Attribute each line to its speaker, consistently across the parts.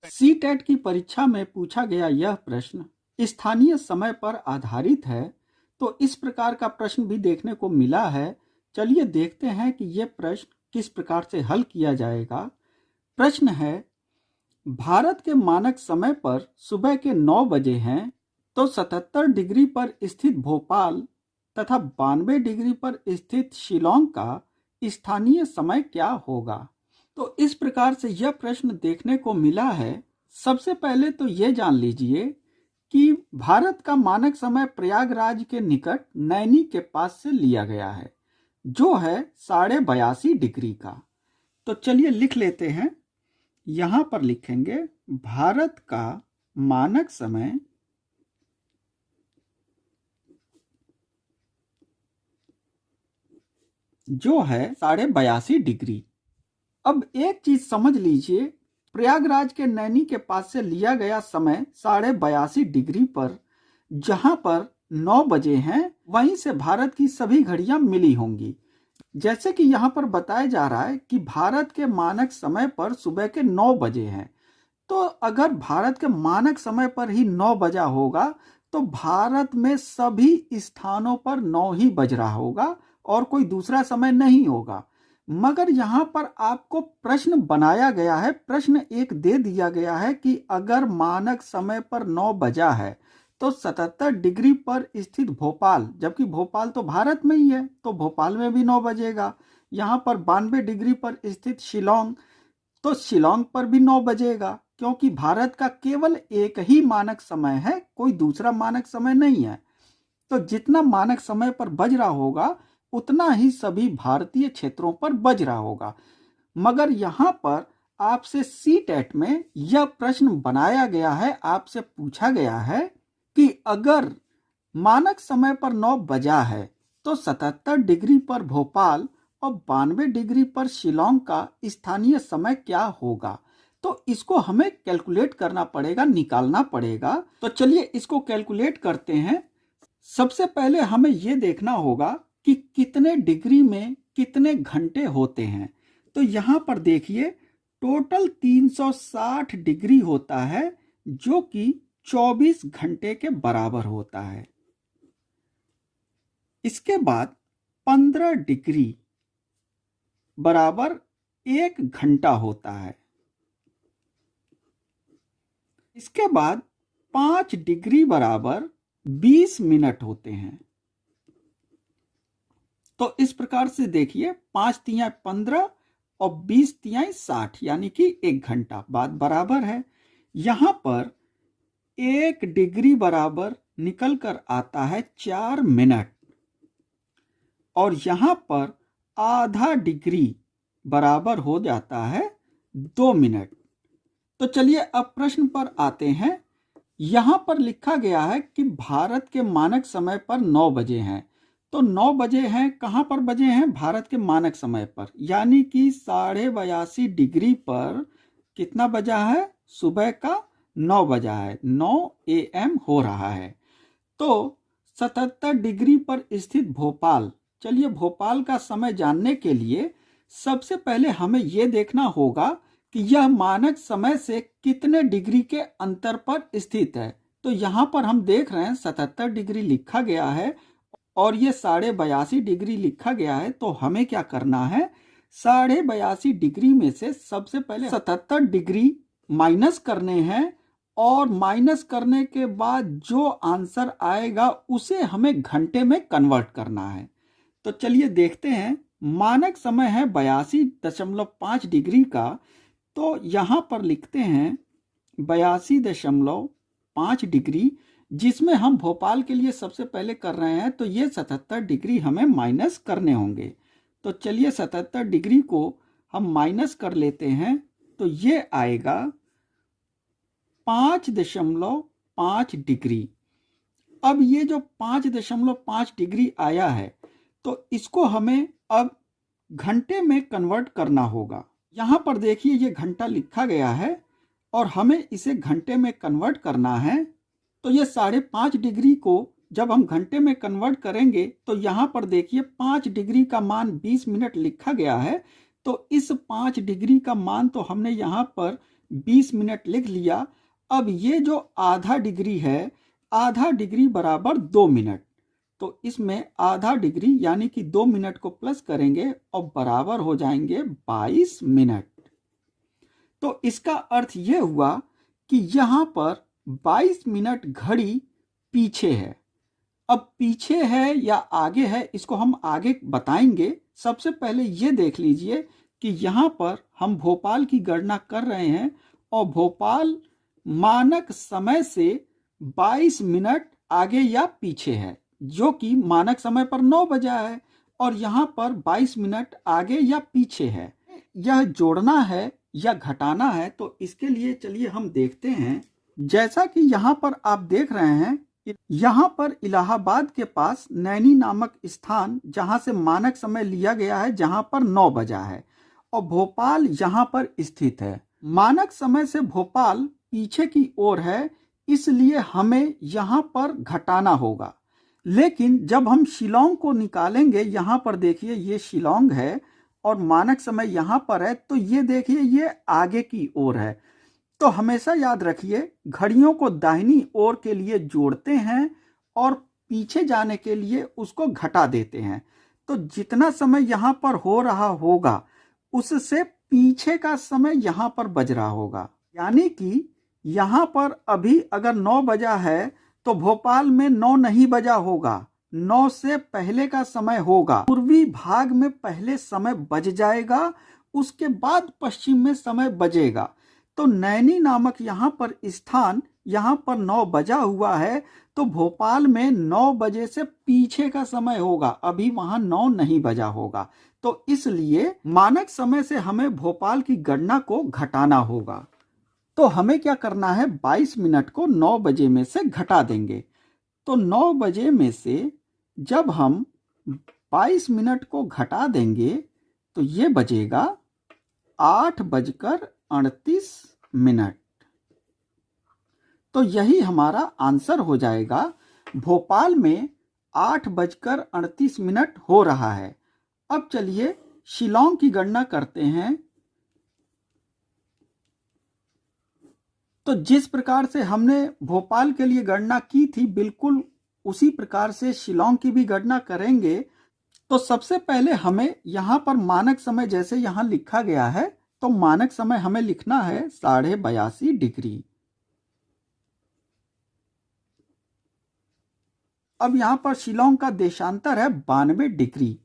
Speaker 1: CTET की परीक्षा में पूछा गया यह प्रश्न स्थानीय समय पर आधारित है। तो इस प्रकार का प्रश्न भी देखने को मिला है। चलिए देखते हैं कि यह प्रश्न किस प्रकार से हल किया जाएगा। प्रश्न है, भारत के मानक समय पर सुबह के 9 बजे हैं, तो 77 डिग्री पर स्थित भोपाल तथा 92 डिग्री पर स्थित शिलोंग का स्थानीय समय क्या होगा। तो इस प्रकार से यह प्रश्न देखने को मिला है। सबसे पहले तो यह जान लीजिए कि भारत का मानक समय प्रयागराज के निकट नैनी के पास से लिया गया है, जो है 82.5 डिग्री का। तो चलिए लिख लेते हैं। यहां पर लिखेंगे भारत का मानक समय जो है 82.5 डिग्री। अब एक चीज समझ लीजिए, प्रयागराज के नैनी के पास से लिया गया समय 82.5 डिग्री पर, जहां पर 9 बजे हैं, वहीं से भारत की सभी घड़ियां मिली होंगी। जैसे कि यहां पर बताया जा रहा है कि भारत के मानक समय पर सुबह के 9 बजे हैं, तो अगर भारत के मानक समय पर ही 9 बजा होगा तो भारत में सभी स्थानों पर 9 ही बज रहा होगा और कोई दूसरा समय नहीं होगा। मगर यहां पर आपको प्रश्न बनाया गया है, प्रश्न एक दे दिया गया है कि अगर मानक समय पर 9 बजा है तो 77 डिग्री पर स्थित भोपाल, जबकि भोपाल तो भारत में ही है, तो भोपाल में भी 9 बजेगा। यहां पर 92 डिग्री पर स्थित शिलोंग, तो शिलोंग पर भी 9 बजेगा, क्योंकि भारत का केवल एक ही मानक समय है, कोई दूसरा मानक समय नहीं है। तो जितना मानक समय पर बज रहा होगा उतना ही सभी भारतीय क्षेत्रों पर बज रहा होगा। मगर यहां पर आपसे सीटेट में यह प्रश्न बनाया गया है, आपसे पूछा गया है कि अगर मानक समय पर 9 बजा है तो 77 डिग्री पर भोपाल और 92 डिग्री पर शिलोंग का स्थानीय समय क्या होगा। तो इसको हमें कैलकुलेट करना पड़ेगा, निकालना पड़ेगा। तो चलिए इसको कैलकुलेट करते हैं। सबसे पहले हमें यह देखना होगा कि कितने डिग्री में कितने घंटे होते हैं। तो यहां पर देखिए टोटल 360 डिग्री होता है, जो कि 24 घंटे के बराबर होता है। इसके बाद 15 डिग्री बराबर 1 घंटा होता है। इसके बाद 5 डिग्री बराबर 20 मिनट होते हैं। तो इस प्रकार से देखिए 5 तिहाई 15 और 20 तिहाई 60, यानी कि 1 घंटा, बात बराबर है। यहां पर 1 डिग्री बराबर निकल कर आता है 4 मिनट, और यहां पर आधा डिग्री बराबर हो जाता है 2 मिनट। तो चलिए अब प्रश्न पर आते हैं। यहां पर लिखा गया है कि भारत के मानक समय पर 9 बजे हैं। तो 9 बजे हैं, कहां पर बजे हैं? भारत के मानक समय पर, यानी कि 82.5 डिग्री पर कितना बजा है? सुबह का 9 बजा है, 9 AM हो रहा है। तो 77 डिग्री पर स्थित भोपाल, चलिए भोपाल का समय जानने के लिए सबसे पहले हमें यह देखना होगा कि यह मानक समय से कितने डिग्री के अंतर पर स्थित है। तो यहां पर हम देख रहे हैं 77 डिग्री लिखा गया है और यह 82.5 डिग्री लिखा गया है। तो हमें क्या करना है? 82.5 डिग्री में से सबसे पहले 77 डिग्री माइनस करने हैं, और माइनस करने के बाद जो आंसर आएगा उसे हमें घंटे में कन्वर्ट करना है। तो चलिए देखते हैं। मानक समय है 82.5 डिग्री का, तो यहां पर लिखते हैं 82.5 डिग्री, जिसमें हम भोपाल के लिए सबसे पहले कर रहे हैं, तो ये 77 डिग्री हमें माइनस करने होंगे। तो चलिए 77 डिग्री को हम माइनस कर लेते हैं, तो ये आएगा 5.5 डिग्री। अब ये जो 5.5 डिग्री आया है, तो इसको हमें अब घंटे में कन्वर्ट करना होगा। यहां पर देखिए ये घंटा लिखा गया है और हमें इसे घंटे में कन्वर्ट करना है। तो ये 5.5 डिग्री को जब हम घंटे में कन्वर्ट करेंगे, तो यहां पर देखिए 5 डिग्री का मान 20 मिनट लिखा गया है। तो इस 5 डिग्री का मान तो हमने यहां पर 20 मिनट लिख लिया। अब ये जो आधा डिग्री है, आधा डिग्री बराबर 2 मिनट, तो इसमें आधा डिग्री यानी कि 2 मिनट को प्लस करेंगे और बराबर हो जाएंगे 22 मिनट। तो इसका अर्थ यह हुआ कि यहां पर 22 मिनट घड़ी पीछे है। अब पीछे है या आगे है, इसको हम आगे बताएंगे। सबसे पहले ये देख लीजिए कि यहाँ पर हम भोपाल की गणना कर रहे हैं और भोपाल मानक समय से 22 मिनट आगे या पीछे है, जो कि मानक समय पर 9 बजा है और यहाँ पर 22 मिनट आगे या पीछे है। यह जोड़ना है या घटाना है, तो इसके लिए चलिए हम देखते हैं। जैसा कि यहाँ पर आप देख रहे हैं, यहाँ पर इलाहाबाद के पास नैनी नामक स्थान जहाँ से मानक समय लिया गया है, जहाँ पर 9 बजा है और भोपाल यहाँ पर स्थित है। मानक समय से भोपाल पीछे की ओर है, इसलिए हमें यहाँ पर घटाना होगा। लेकिन जब हम शिलांग को निकालेंगे, यहाँ पर देखिए ये शिलांग है और मानक समय यहाँ पर है, तो ये देखिए ये आगे की ओर है। तो हमेशा याद रखिए, घड़ियों को दाहिनी ओर के लिए जोड़ते हैं और पीछे जाने के लिए उसको घटा देते हैं। तो जितना समय यहाँ पर हो रहा होगा उससे पीछे का समय यहाँ पर बज रहा होगा। यानी कि यहाँ पर अभी अगर 9 बजा है तो भोपाल में 9 नहीं बजा होगा, 9 से पहले का समय होगा। पूर्वी भाग में पहले समय बज जाएगा, उसके बाद पश्चिम में समय बजेगा। तो नैनी नामक यहाँ पर स्थान, यहाँ पर 9 बजा हुआ है, तो भोपाल में 9 बजे से पीछे का समय होगा, अभी वहां 9 नहीं बजा होगा। तो इसलिए मानक समय से हमें भोपाल की गणना को घटाना होगा। तो हमें क्या करना है, 22 मिनट को 9 बजे में से घटा देंगे। तो 9 बजे में से जब हम 22 मिनट को घटा देंगे तो ये बजेगा 8:38 मिनट। तो यही हमारा आंसर हो जाएगा। भोपाल में 8:38 मिनट हो रहा है। अब चलिए शिलांग की गणना करते हैं। तो जिस प्रकार से हमने भोपाल के लिए गणना की थी, बिल्कुल उसी प्रकार से शिलांग की भी गणना करेंगे। तो सबसे पहले हमें यहाँ पर मानक समय जैसे यहाँ लिखा गया है, तो मानक समय हमें लिखना है 82.5 डिग्री। अब यहाँ पर शिलांग का देशांतर है 92 डिग्री,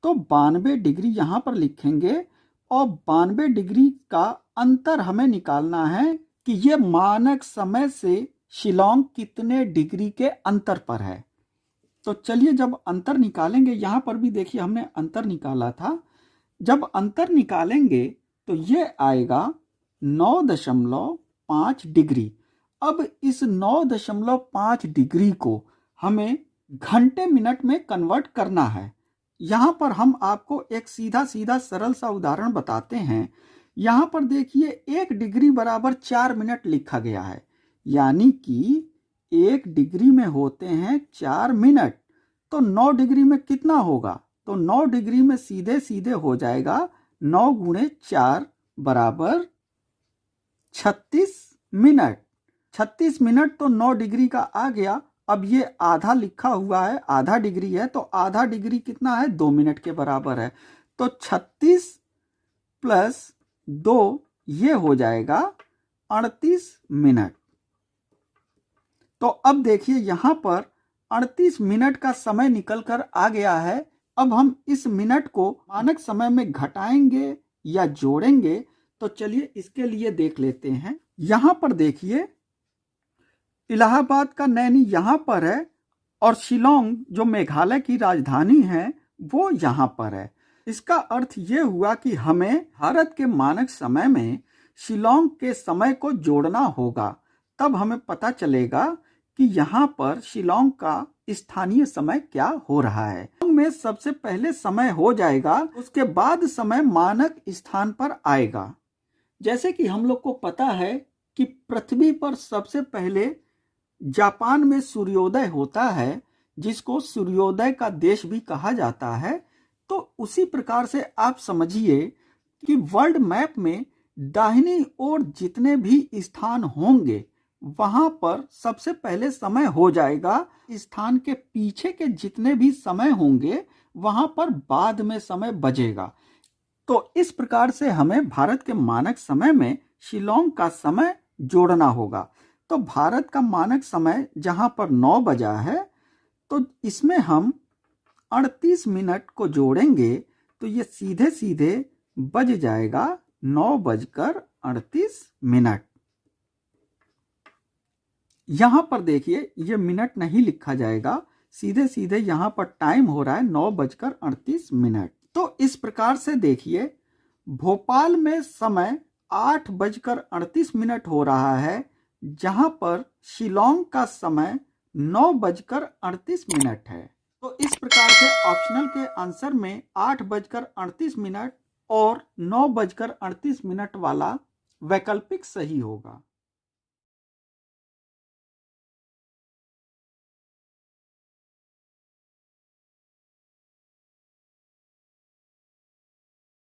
Speaker 1: तो 92 डिग्री यहाँ पर लिखेंगे और 92 डिग्री का अंतर हमें निकालना है कि ये मानक समय से शिलांग कितने डिग्री के अंतर पर है। तो चलिए जब अंतर निकालेंगे, यहाँ पर भी देखिए हमने अंतर निकाला था। जब अंतर निकालेंगे तो ये आएगा 9.5 डिग्री। अब इस 9.5 डिग्री को हमें घंटे मिनट में कन्वर्ट करना है। यहाँ पर हम आपको एक सीधा सीधा सरल सा उदाहरण बताते हैं। यहाँ पर देखिए 1 डिग्री बराबर 4 मिनट लिखा गया है, यानी कि 1 डिग्री में होते हैं 4 मिनट। तो 9 डिग्री में कितना होगा, तो 9 डिग्री में सीधे सीधे हो जाएगा 9 गुणे 4 बराबर 36 मिनट। 36 मिनट तो 9 डिग्री का आ गया। अब ये आधा लिखा हुआ है, आधा डिग्री है, तो आधा डिग्री कितना है, 2 मिनट के बराबर है। तो 36 प्लस 2 ये हो जाएगा 38 मिनट। तो अब देखिए यहाँ पर 38 मिनट का समय निकल कर आ गया है। अब हम इस मिनट को मानक समय में घटाएंगे या जोड़ेंगे, तो चलिए इसके लिए देख लेते हैं। यहाँ पर देखिए इलाहाबाद का नैनी यहाँ पर है और शिलांग जो मेघालय की राजधानी है वो यहाँ पर है। इसका अर्थ ये हुआ कि हमें भारत के मानक समय में शिलांग के समय को जोड़ना होगा, तब हमें पता चलेगा कि यहाँ पर शिलांग का स्थानीय समय क्या हो रहा है। में सबसे पहले समय हो जाएगा, उसके बाद समय मानक स्थान पर आएगा। जैसे कि हम लोग को पता है कि पृथ्वी पर सबसे पहले जापान में सूर्योदय होता है, जिसको सूर्योदय का देश भी कहा जाता है। तो उसी प्रकार से आप समझिए कि वर्ल्ड मैप में दाहिनी ओर जितने भी स्थान होंगे वहां पर सबसे पहले समय हो जाएगा। स्थान के पीछे के जितने भी समय होंगे वहां पर बाद में समय बचेगा। तो इस प्रकार से हमें भारत के मानक समय में शिलोंग का समय जोड़ना होगा। तो भारत का मानक समय जहां पर 9 बजा है, तो इसमें हम 38 मिनट को जोड़ेंगे तो ये सीधे सीधे बज जाएगा 9:38। यहां पर देखिए ये मिनट नहीं लिखा जाएगा, सीधे सीधे यहां पर टाइम हो रहा है 9:38। तो इस प्रकार से देखिए भोपाल में समय 8:38 हो रहा है, जहां पर शिलोंग का समय 9:38 है। तो इस प्रकार से ऑप्शनल के आंसर में 8:38 और 9:38 वाला वैकल्पिक सही होगा।